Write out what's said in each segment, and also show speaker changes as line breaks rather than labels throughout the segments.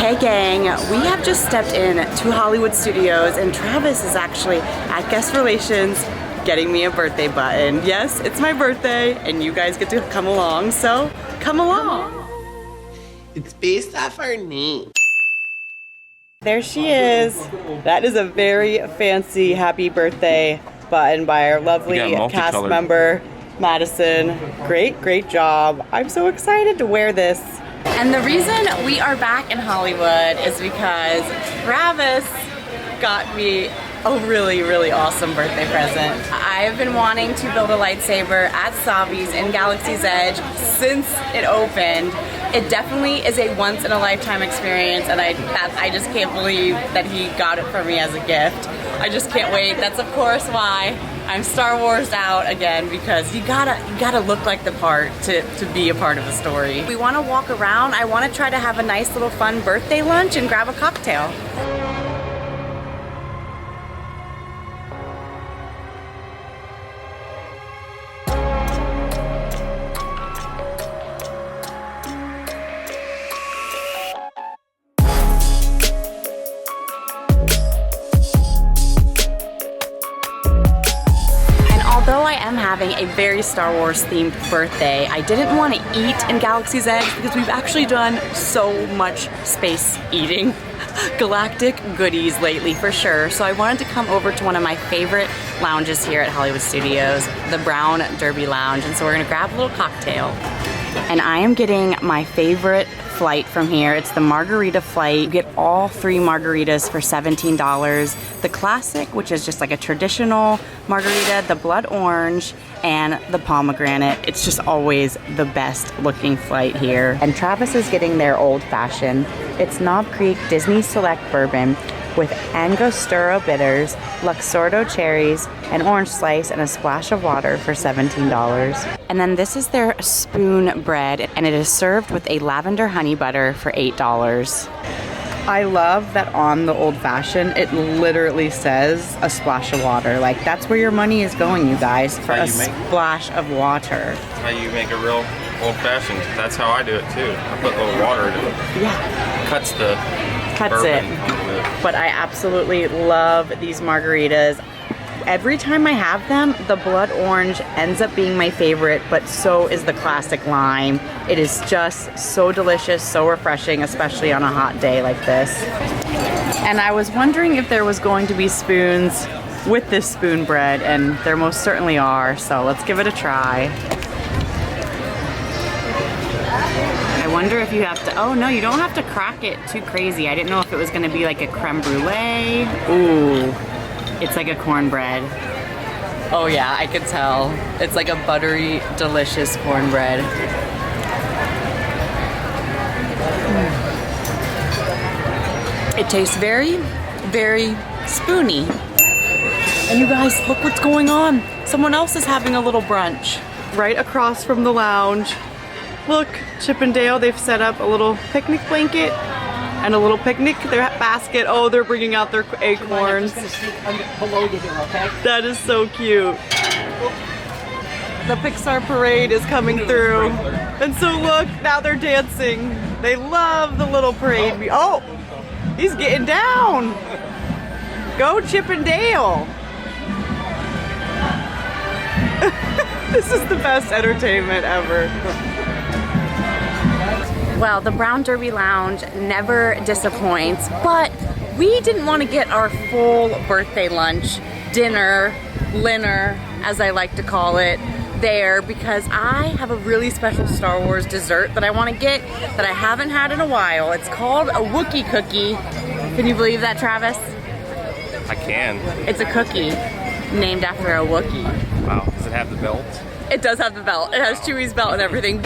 Hey gang, we have just stepped in to Hollywood Studios and Travis is actually at Guest Relations getting me a birthday button. Yes, it's my birthday and you guys get to come along, so come along.
It's based off our name.
There she is. That is a very fancy happy birthday button by our lovely cast member, Madison. Great job. I'm so excited to wear this. And the reason we are back in Hollywood is because Travis got me a really awesome birthday present. I've been wanting to build a lightsaber at Savi's in Galaxy's Edge since it opened. It definitely is a once-in-a-lifetime experience, and I just can't believe that he got it for me as a gift. I just can't wait. That's of course why I'm Star Wars out again, because you gotta look like the part to be a part of the story. We want to walk around. I want to try to have a nice little fun birthday lunch and grab a cocktail. Although I am having a very Star Wars themed birthday, I didn't want to eat in Galaxy's Edge because we've actually done so much space eating galactic goodies lately for sure. So I wanted to come over to one of my favorite lounges here at Hollywood Studios, the Brown Derby Lounge. And so we're gonna grab a little cocktail. And I am getting my favorite flight from here. It's the margarita flight. You get all 3 margaritas for $17. The classic, which is just like a traditional margarita, the blood orange, and the pomegranate. It's just always the best looking flight here. And Travis is getting their old fashioned. It's Knob Creek Disney Select Bourbon with Angostura bitters, Luxardo cherries, an orange slice, and a splash of water for $17. And then this is their spoon bread, and it is served with a lavender honey butter for $8. I love that on the old fashioned, it literally says a splash of water. Like, that's where your money is going, you guys, for a splash of water.
That's how you make a real old fashioned. That's how I do it too. I put a little water in it.
Yeah.
Cuts
it. But I absolutely love these margaritas. Every time I have them, the blood orange ends up being my favorite, but so is the classic lime. It is just so delicious, so refreshing, especially on a hot day like this. And I was wondering if there was going to be spoons with this spoon bread, and there most certainly are, so let's give it a try. I wonder if you have to, oh no, you don't have to crack it too crazy. I didn't know if it was gonna be like a creme brulee. Ooh, it's like a cornbread. Oh yeah, I could tell. It's like a buttery, delicious cornbread. It tastes very spoony. And you guys, look what's going on. Someone else is having a little brunch. Right across from the lounge. Look, Chip and Dale, they've set up a little picnic blanket and a little picnic basket. Oh, they're bringing out their acorns.
I'm just gonna sneak below you here, okay?
That is so cute. The Pixar parade is coming through. And so look, now they're dancing. They love the little parade. Oh, he's getting down. Go Chip and Dale. This is the best entertainment ever. Well, the Brown Derby Lounge never disappoints, but we didn't want to get our full birthday lunch, dinner, as I like to call it, there because I have a really special Star Wars dessert that I want to get that I haven't had in a while. It's called a Wookiee cookie. Can you believe that, Travis?
I can.
It's a cookie named after a Wookiee.
Wow, does it have the belt?
It does have the belt. It has Chewie's belt and everything.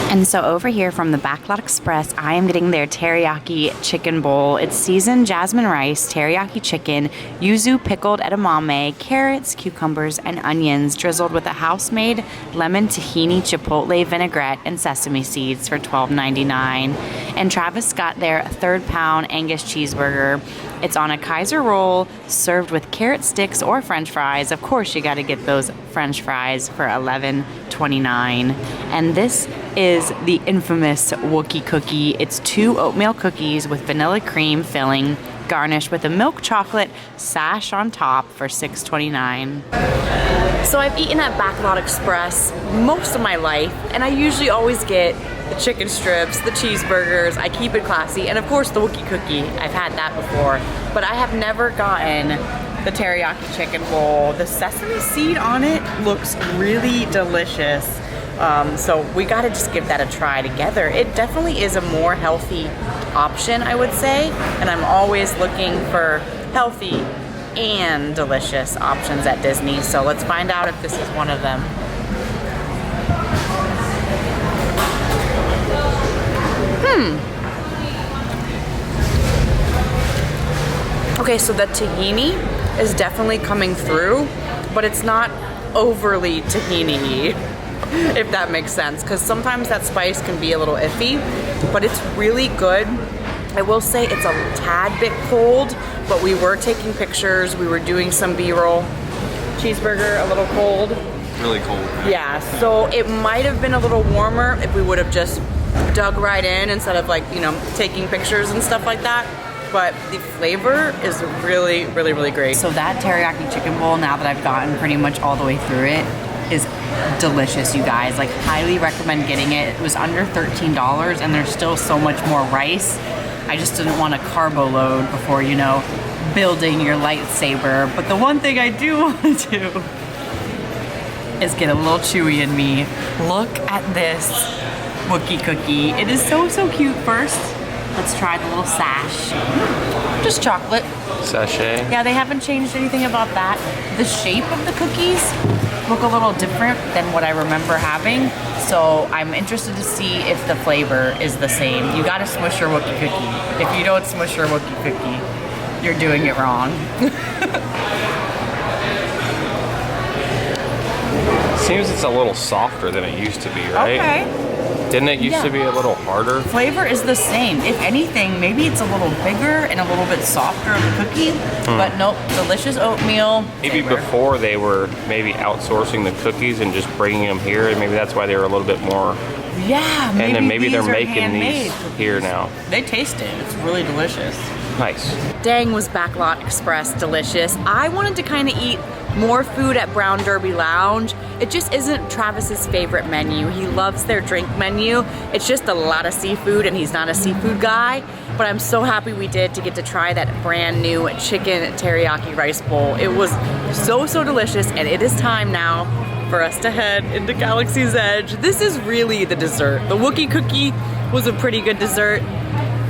And so over here from the Backlot Express, I am getting their teriyaki chicken bowl. It's seasoned jasmine rice, teriyaki chicken, yuzu pickled edamame, carrots, cucumbers, and onions drizzled with a house-made lemon tahini chipotle vinaigrette and sesame seeds for $12.99. And Travis got their 3rd pound Angus cheeseburger. It's on a Kaiser roll, served with carrot sticks or French fries. Of course, you got to get those French fries for $11. $7.29. And this is the infamous Wookiee cookie. It's 2 oatmeal cookies with vanilla cream filling, garnished with a milk chocolate sash on top for $6.29.
So I've eaten at Backlot Express most of my life, and I usually always get the chicken strips, the cheeseburgers, I keep it classy, and of course the Wookiee cookie. I've had that before, but I have never gotten the teriyaki chicken bowl. The sesame seed on it looks really delicious. So we gotta just give that a try together. It definitely is a more healthy option, I would say, and I'm always looking for healthy and delicious options at Disney. So let's find out if this is one of them. Okay, so the tahini is definitely coming through, but it's not overly tahini-y, if that makes sense, because sometimes that spice can be a little iffy, but it's really good. I will say it's a tad bit cold, but we were taking pictures, we were doing some B-roll. Cheeseburger, a little cold.
Really cold.
Yeah, so it might have been a little warmer if we would have just dug right in instead of, like, you know, taking pictures and stuff like that. But the flavor is really, really, really great.
So that teriyaki chicken bowl, now that I've gotten pretty much all the way through it, is delicious, you guys. Like, highly recommend getting it. It was under $13 and there's still so much more rice. I just didn't want a carbo load before, you know, building your lightsaber. But the one thing I do want to do is get a little chewy in me. Look at this Wookiee cookie. It is so, so cute. First, let's try the little sash. Just chocolate.
Sachet.
Yeah, they haven't changed anything about that. The shape of the cookies look a little different than what I remember having. So I'm interested to see if the flavor is the same. You gotta smush your Wookiee cookie. If you don't smush your Wookiee cookie, you're doing it wrong.
Seems it's a little softer than it used to be, right?
Okay.
Didn't it used to be a little harder?
Flavor is the same. If anything, maybe it's a little bigger and a little bit softer of a cookie, but nope, delicious oatmeal.
Maybe
flavor.
before they were maybe outsourcing the cookies and just bringing them here, and maybe that's why they were a little bit more.
Yeah,
And then maybe they're
these are
making
handmade
these
cookies.
here now.
They taste it. It's really delicious.
Nice.
Dang, was Backlot Express delicious. I wanted to kind of eat more food at Brown Derby Lounge. It just isn't Travis's favorite menu. He loves their drink menu. It's just a lot of seafood and he's not a seafood guy. But I'm so happy we did to get to try that brand new chicken teriyaki rice bowl. It was so, so delicious, and it is time now for us to head into Galaxy's Edge. This is really the dessert. The Wookiee cookie was a pretty good dessert.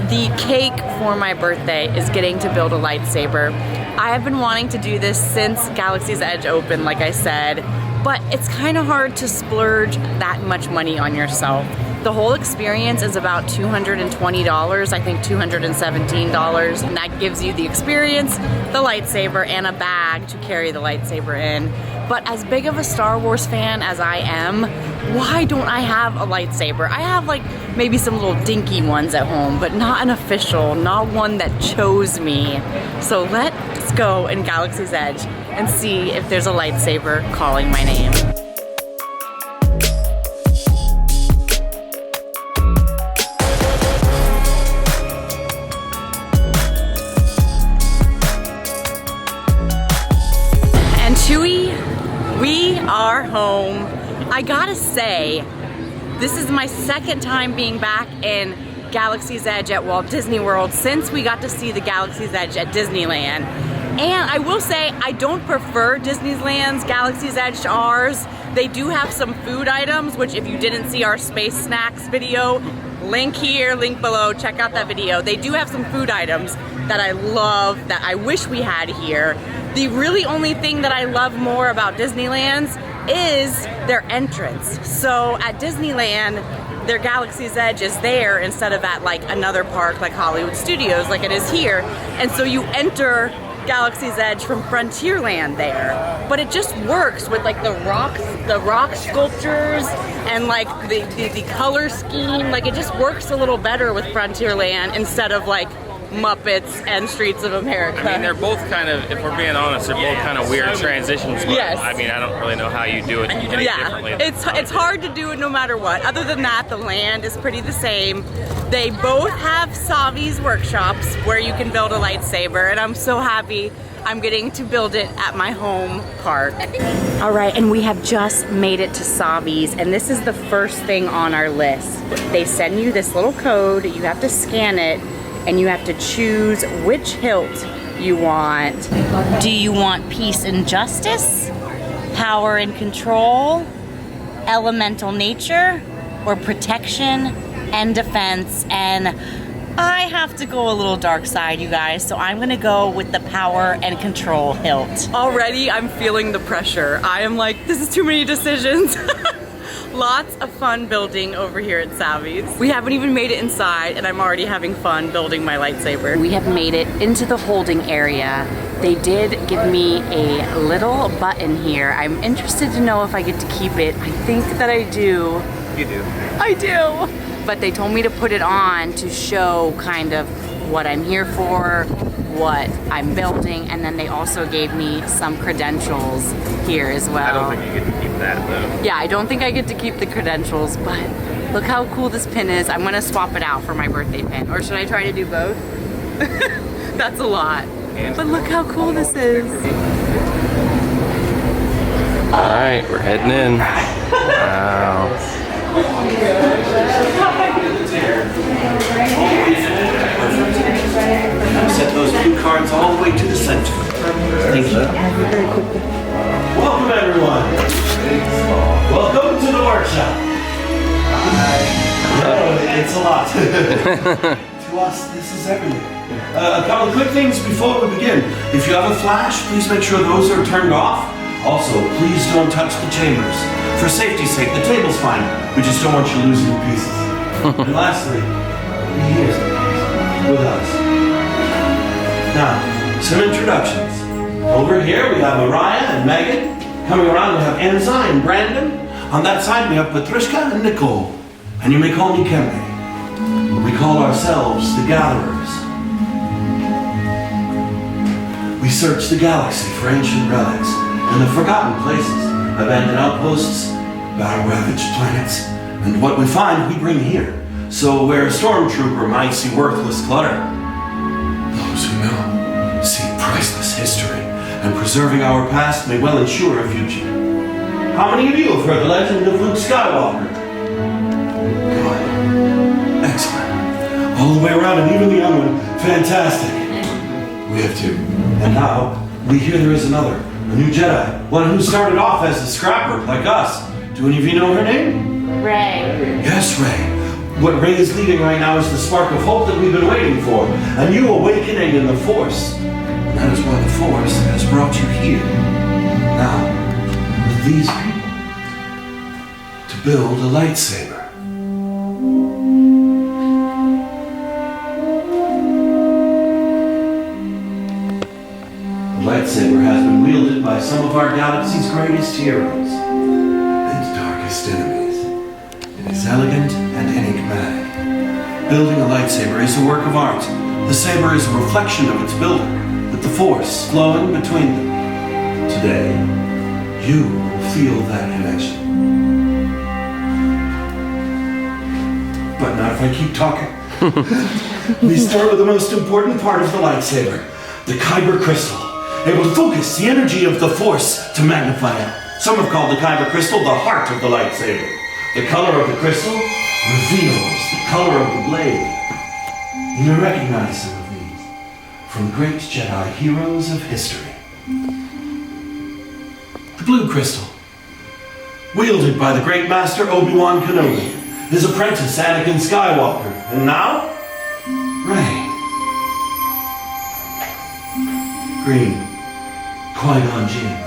The cake for my birthday is getting to build a lightsaber. I have been wanting to do this since Galaxy's Edge opened, like I said, but it's kind of hard to splurge that much money on yourself. The whole experience is about $220, I think $217, and that gives you the experience, the lightsaber, and a bag to carry the lightsaber in. But as big of a Star Wars fan as I am, why don't I have a lightsaber? I have like maybe some little dinky ones at home, but not an official, not one that chose me. So let's go in Galaxy's Edge and see if there's a lightsaber calling my name. And Chewie, we are home. I gotta say, this is my second time being back in Galaxy's Edge at Walt Disney World since we got to see the Galaxy's Edge at Disneyland. And I will say, I don't prefer Disneyland's Galaxy's Edge to ours. They do have some food items, which if you didn't see our Space Snacks video, link here, link below, check out that video. They do have some food items that I love, that I wish we had here. The really only thing that I love more about Disneyland's is their entrance. So at Disneyland, their Galaxy's Edge is there instead of at like another park like Hollywood Studios like it is here. And so you enter Galaxy's Edge from Frontierland there. But it just works with like the rock sculptures and like the color scheme. Like it just works a little better with Frontierland instead of like Muppets and Streets of America.
I mean, they're both kind of, if we're being honest, they're both kind of weird transitions. But
Yes.
I mean, I don't really know how you do it any differently.
It's hard to do it no matter what. Other than that, the land is pretty the same. They both have Savi's workshops where you can build a lightsaber, and I'm so happy I'm getting to build it at my home park. All right, and we have just made it to Savi's, and this is the first thing on our list. They send you this little code, you have to scan it, and you have to choose which hilt you want. Do you want peace and justice, power and control, elemental nature, or protection and defense? And I have to go a little dark side, you guys, so I'm gonna go with the power and control hilt. Already, I'm feeling the pressure. I am like, this is too many decisions. Lots of fun building over here at Savi's. We haven't even made it inside, and I'm already having fun building my lightsaber. We have made it into the holding area. They did give me a little button here. I'm interested to know if I get to keep it. I think that I do.
You do.
I do. But they told me to put it on to show kind of what I'm here for, what I'm building, and then they also gave me some credentials here as well.
I don't think you get to keep that though.
Yeah, I don't think I get to keep the credentials, but look how cool this pin is. I'm gonna swap it out for my birthday pin. Or should I try to do both? That's a lot. But look how cool this is.
All right, we're heading in. Wow.
Set those blue cards all the way to the center. Thank you. Welcome, everyone. Welcome to the workshop. It's a lot. To us, this is everything. A couple of quick things before we begin. If you have a flash, please make sure those are turned off. Also, please don't touch the chambers. For safety's sake, the table's fine. We just don't want you losing your pieces. And lastly, be here with us. Now, some introductions. Over here we have Mariah and Megan. Coming around we have Enza and Brandon. On that side we have Patrishka and Nicole. And you may call me Kempe. We call ourselves the Gatherers. We search the galaxy for ancient relics and the forgotten places, abandoned outposts, battle-ravaged planets, and what we find we bring here. So where a stormtrooper might see worthless clutter, those who know see priceless history, and preserving our past may well ensure a future. How many of you have heard the legend of Luke Skywalker? Good. Excellent. All the way around, and even the young one. Fantastic. We have two. And now, we hear there is another. A new Jedi. One who started off as a scrapper, like us. Do any of you know her name?
Ray.
Yes, Ray. What Ray is leading right now is the spark of hope that we've been waiting for. A new awakening in the Force. And that is why the Force has brought you here. Now, with these people, to build a lightsaber. The lightsaber has been wielded by some of our galaxy's greatest heroes and darkest enemies. It is elegant and enigmatic. Building a lightsaber is a work of art. The saber is a reflection of its builder, with the Force flowing between them. Today, you will feel that connection. But not if I keep talking. We start with the most important part of the lightsaber, the Kyber crystal. It will focus the energy of the Force to magnify it. Some have called the Kyber crystal the heart of the lightsaber. The color of the crystal reveals the color of the blade. You may recognize some of these from great Jedi heroes of history. The blue crystal, wielded by the great master Obi-Wan Kenobi, his apprentice Anakin Skywalker, and now, Rey. Green, Qui-Gon Jinn,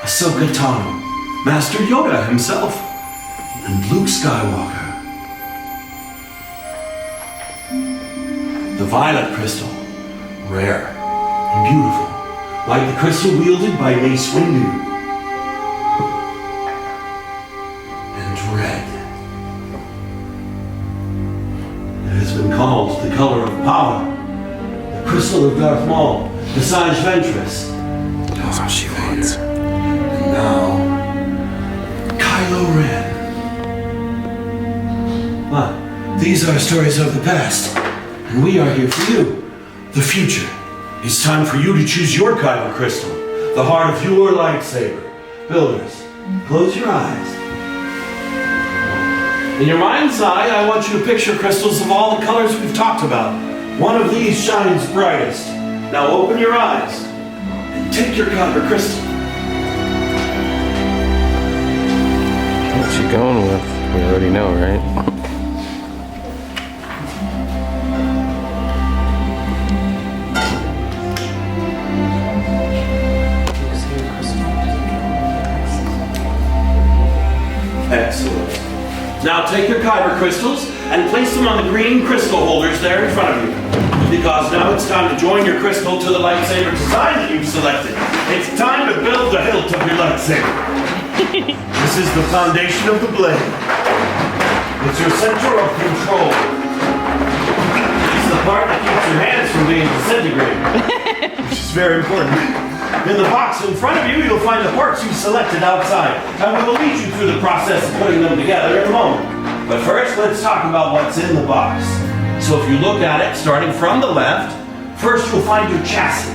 Ahsoka Tano, Master Yoda himself, and Luke Skywalker. The violet crystal, rare and beautiful, like the crystal wielded by Mace Windu. And red. It has been called the color of power, Crystal of Darth Maul, the Sage Ventress. That's what she wants. And now, Kylo Ren. What? These are stories of the past, and we are here for you, the future. It's time for you to choose your kyber crystal, the heart of your lightsaber. Builders, close your eyes. In your mind's eye, I want you to picture crystals of all the colors we've talked about. One of these shines brightest. Now open your eyes and take your kyber crystal.
What's she going with? We already know, right?
Excellent. Now take your kyber crystals and place them on the green crystal holders there in front of you. Because now it's time to join your crystal to the lightsaber design that you've selected. It's time to build the hilt of your lightsaber. This is the foundation of the blade. It's your center of control. It's the part that keeps your hands from being disintegrated, which is very important. In the box in front of you, you'll find the parts you selected outside, and we will lead you through the process of putting them together in a moment. But first, let's talk about what's in the box. So if you look at it, starting from the left, first you'll find your chassis.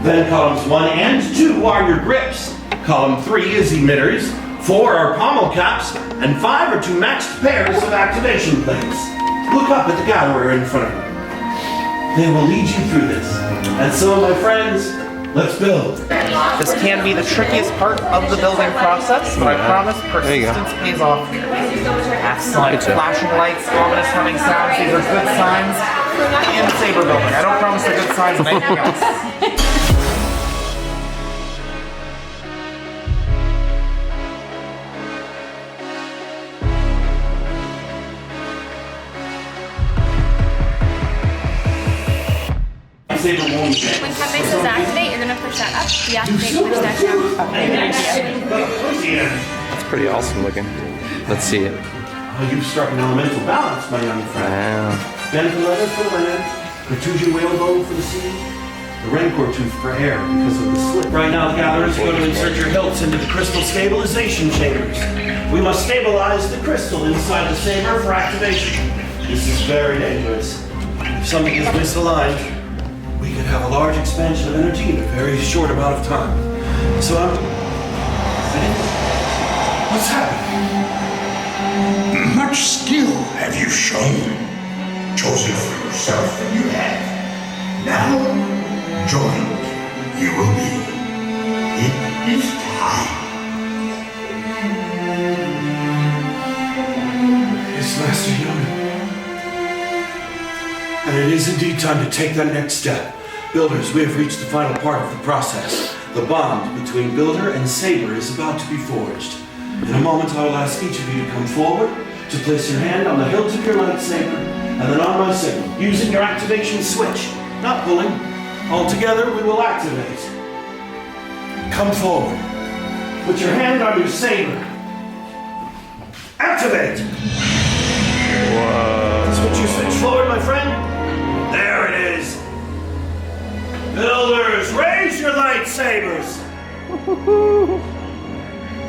Then columns 1 and 2 are your grips. Column 3 is emitters, 4 are pommel caps, and 5 are 2 matched pairs of activation plates. Look up at the gallery in front of you. They will lead you through this. And so, my friends, let's build.
This can be the trickiest part of the building process, but I promise
There you go.
persistence pays off here. Excellent.
Good job.
Flashing lights, ominous humming sounds, these are good signs in saber building. I don't promise they're good signs in anything else.
Saber won't
When Cafe says activate, you're gonna push that up. Deactivate, push that down.
It's pretty awesome looking. Let's see it.
Oh, you've struck an elemental balance, my young friend.
Wow.
Bend the leather for land, protrusion whalebone for the sea, the rancor tooth for air because of the slit. Right now, the gatherers are going to insert your hilts into the crystal stabilization chambers. We must stabilize the crystal inside the saber for activation. This is very dangerous. If something is misaligned, we could have a large expansion of energy in a very short amount of time. So what's happening?
Much skill have you shown. Chosen for yourself and you have. Now, joined you will be. It is time.
Yes, Master Yoda. And it is indeed time to take that next step. Builders, we have reached the final part of the process. The bond between Builder and Saber is about to be forged. In a moment, I will ask each of you to come forward, to place your hand on the hilt of your lightsaber, and then on my signal, using your activation switch, not pulling. All together, we will activate. Come forward. Put your hand on your saber. Activate!
Whoa.
Switch your switch forward, my friend. There it is. Builders, raise your lightsabers.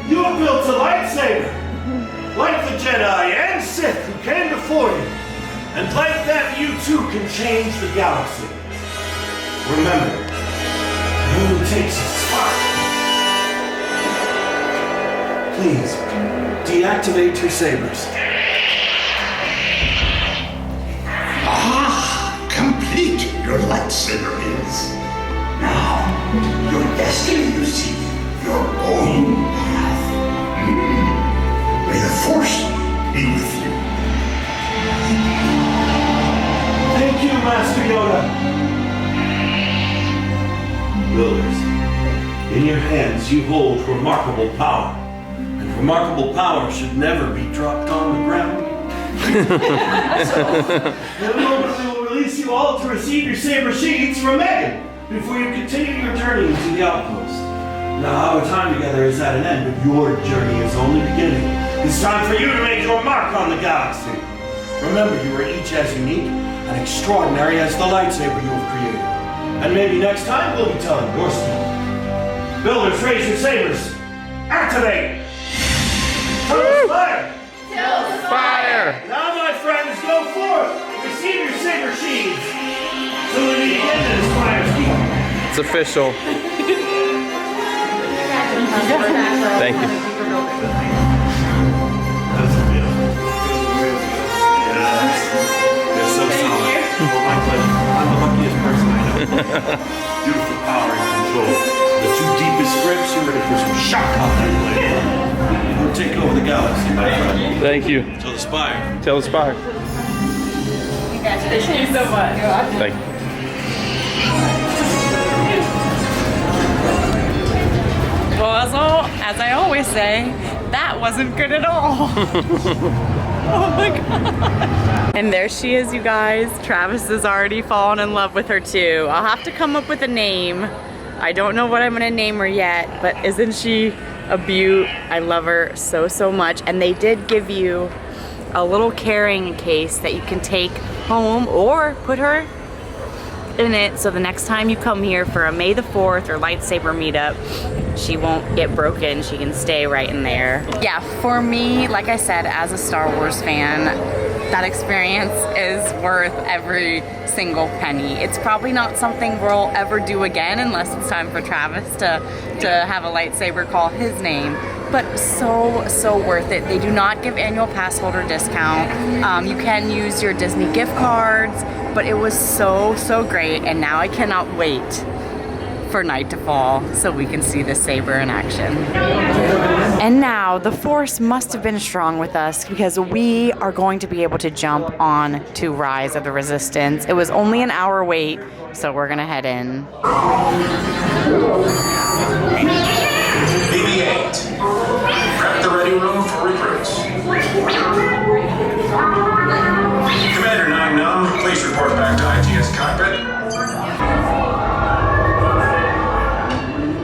You have built a lightsaber, like the Jedi and Sith who came before you. And like them, you too can change the galaxy. Remember, who takes a spot? Please, deactivate your sabers.
Complete your lightsaber is. Now, your destiny you seek, your own path. May the Force be with you.
Thank you, Master Yoda. Builders, in your hands you hold remarkable power. And remarkable power should never be dropped on the ground. So, in a moment we will release you all to receive your saber sheaths from Megan before you continue your journey into the outpost. Now our time together is at an end, but your journey is only beginning. It's time for you to make your mark on the galaxy. Remember, you are each as unique and extraordinary as the lightsaber you have created. And maybe next time we'll be telling your story. Builders, raise your sabers. Activate! Fire!
Fire!
Now, my friends, go forth! Receive your saber sheaths! So we meet again in this fire's keep.
It's official. Thank you.
They're so solid. Well, my pleasure. I'm the luckiest person I know. Beautiful power and control. The two deepest scripts, you're ready for some shock combat. We'll take over the galaxy, my friend.
Thank you.
Till the spire.
Tell the spire.
Thank you so much.
Thank you.
Well, as I always say, that wasn't good at all. Oh my god. And there she is, you guys. Travis has already fallen in love with her too. I'll have to come up with a name. I don't know what I'm gonna name her yet, but isn't she a beaut? I love her so, so much. And they did give you a little carrying case that you can take home or put her in it, so the next time you come here for a May the 4th or lightsaber meetup, she won't get broken. She can stay right in there. Yeah, for me, like I said, as a Star Wars fan, that experience is worth every single penny. It's probably not something we'll ever do again unless it's time for Travis to have a lightsaber call his name. But so, so worth it. They do not give annual pass holder discount. You can use your Disney gift cards, but it was so, so great. And now I cannot wait for night to fall so we can see the saber in action.
And now the Force must have been strong with us because we are going to be able to jump on to Rise of the Resistance. It was only an hour wait, so we're gonna head in.
BB-8, prep the ready room for recruits. Commander 9-9, please report back to ITS cockpit.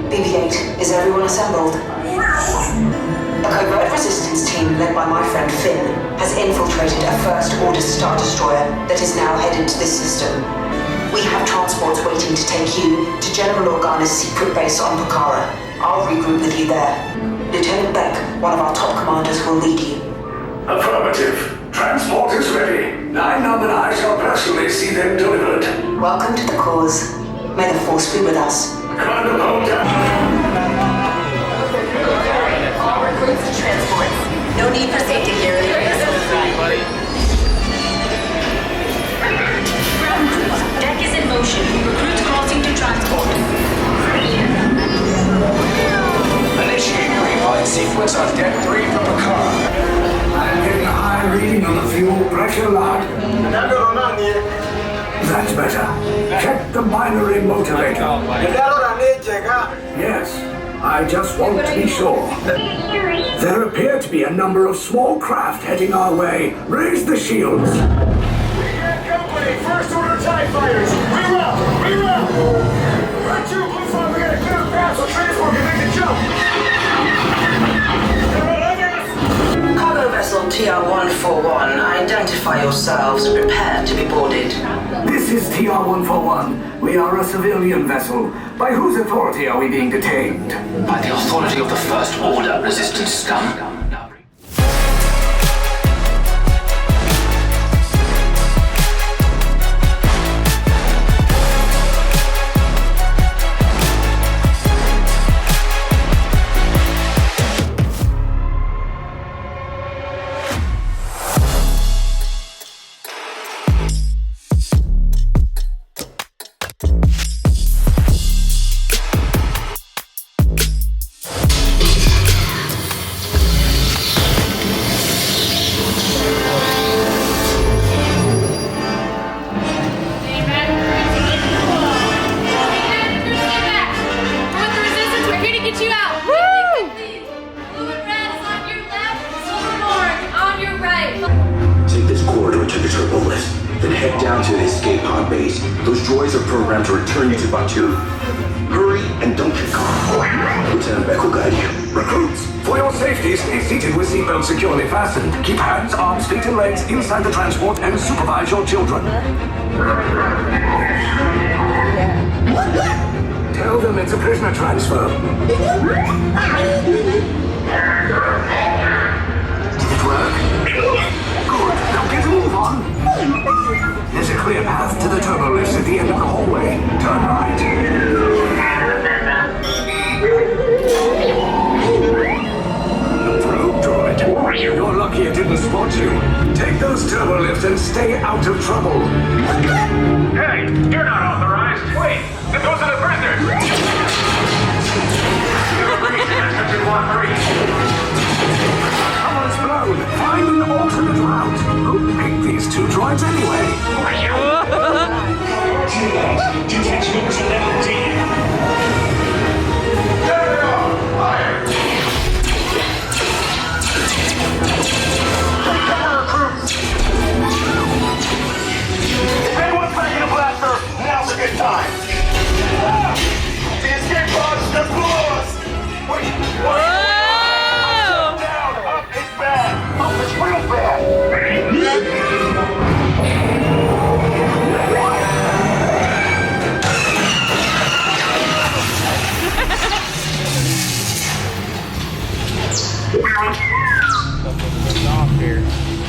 BB-8, is everyone assembled? A covert resistance team led by my friend Finn has infiltrated a First Order Star Destroyer that is now headed to this system. We have transports waiting to take you to General Organa's secret base on Pucara. I'll regroup with you there. Lieutenant Beck, one of our top commanders, will lead you.
Affirmative. Transport is ready. 9-9 and I shall personally see them delivered.
Welcome to the cause. May the Force be with us.
Commander Bolter.
All recruits to transports. No need for safety gear in the area. Deck is in motion. Recruits crossing to transport.
Initiate rewind sequence on Deck 3 from the car. I'm getting a high reading on the fuel pressure lock. That's better. Check the binary motivator. Yes, I just want to be sure. There appear to be a number of small craft heading our way. Raise the shields. Company, First Order TIE Fighters. Reroute! Reroute! Right to Blue Flag, we got a clear path so transport can make the jump.
Cargo vessel TR-141, identify yourselves and prepare to be boarded.
This is TR-141. We are a civilian vessel. By whose authority are we being detained?
By the authority of the First Order, resistant scum.
Those droids are programmed to return you to Batu. Hurry and don't get caught. Lieutenant Beck will guide you.
Recruits, for your safety, stay seated with seatbelts securely fastened. Keep hands, arms, feet, and legs inside the transport and supervise your children. Tell them it's a prisoner transfer. Did it work? Good. Now get a move on. There's a clear path to the turbo lifts at the end of the hallway. Turn right. Probe droid. You're lucky it didn't spot you. Take those turbo lifts and stay out of trouble.
Hey, you're not authorized. Wait, those are the prisoners.
Power is blown. Find an alternate route. Who picked these two droids anyway?
Detachment to level D.
If anyone's packing a blaster, now's a good time. The escape pod's just below us. Wait, what? Down, up is bad. Up is real bad.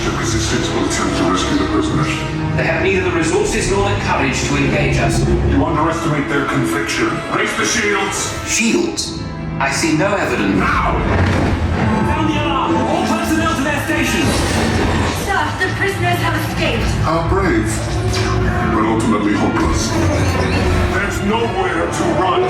The resistance will attempt to rescue the prisoners.
They have neither the resources nor the courage to engage us.
You underestimate their conviction. Raise the shields!
Shields? I see no evidence.
Now!
Sound the alarm! All personnel to their stations!
Sir, the prisoners have escaped.
How brave, but ultimately hopeless. There's nowhere to run.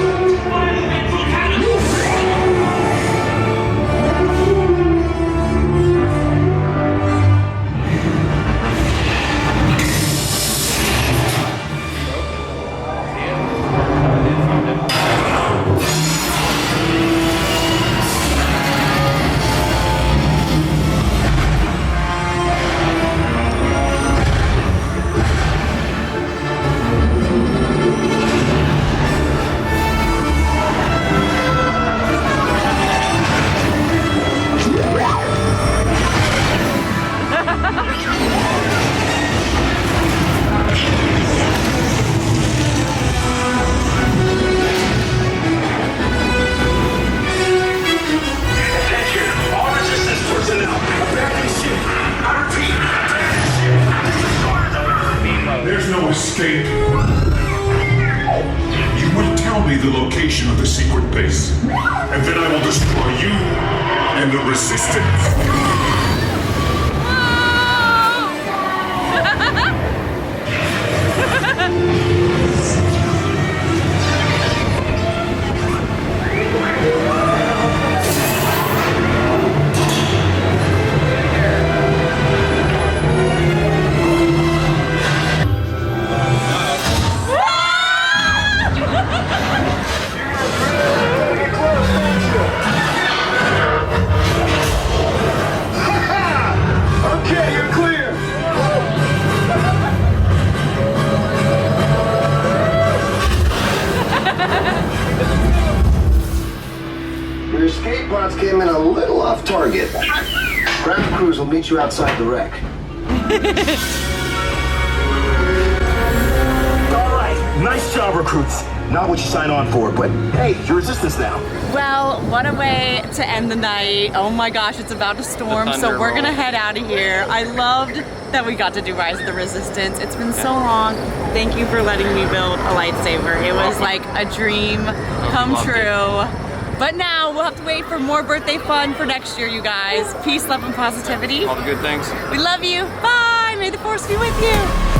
There's no escape. You will tell me the location of the secret base, and then I will destroy you and the resistance.
Your escape pods came in a little off target. Ground crews will meet you outside the wreck.
All right, nice job, recruits. Not what you signed on for, but hey, you're resistance now.
Well, what a way to end the night. Oh my gosh, it's about to storm, so we're gonna head out of here. I loved that we got to do Rise of the Resistance. It's been so long. Thank you for letting me build a lightsaber. It was like a dream come true. But now we'll have to wait for more birthday fun for next year, you guys. Peace, love, and positivity.
All the good things.
We love you. Bye. May the Force be with you.